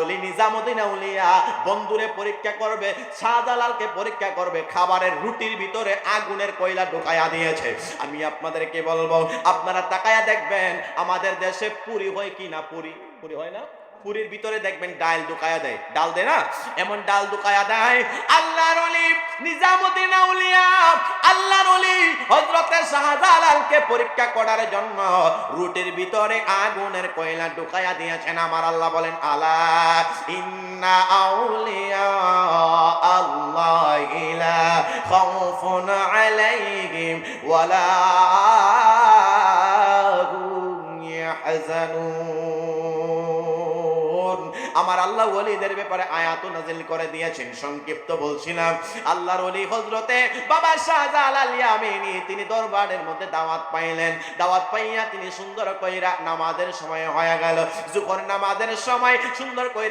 ওলি নিজামুদ্দিন আউলিয়া বন্ধুরে পরীক্ষা করবে, শাহজালালকে পরীক্ষা করবে, খাবারের রুটির ভিতরে আগুনের কয়লা ঢুকায়া দিয়েছে। আমি আপনাদেরকে বলবো, আপনারা তাকায়া দেখবেন আমাদের দেশে পুরি হয় কি না, পুরি পুরি হয় না, পুরীর ভিতরে দেখবেন ডাল ঢুকায়া দেয়, ডাল দেয় না, এমন ডাল ঢুকায়া দেয়। আল্লাহর ওলি নিজামুদ্দিন আউলিয়া, আল্লাহর ওলি হযরতে শাহজালালকে পরীক্ষা করার জন্য রুটির ভিতরে আগুনের কয়লা ঢুকায়া দিয়েছেন। আমার আল্লাহ বলেন, আলা ইন্না আউলিয়া আল্লাহি লা খাউফুন আলাইহিম ওয়ালা হুম ইয়াহজানুন। আমার আল্লাহ ওলিদের ব্যাপারে আয়াত নাযিল করে দিয়েছেন। সংক্ষিপ্ত বলছিলাম, আল্লাহর ওলি হযরতে বাবা শাহজালাল ইয়ামিনী তিনি দরবারের মধ্যে দাওয়াত পাইলেন। দাওয়াত পাইয়া তিনি সুন্দর কইরা নামাজের সময় হয়ে গেল, যখন নামাজের সময় সুন্দর কইরা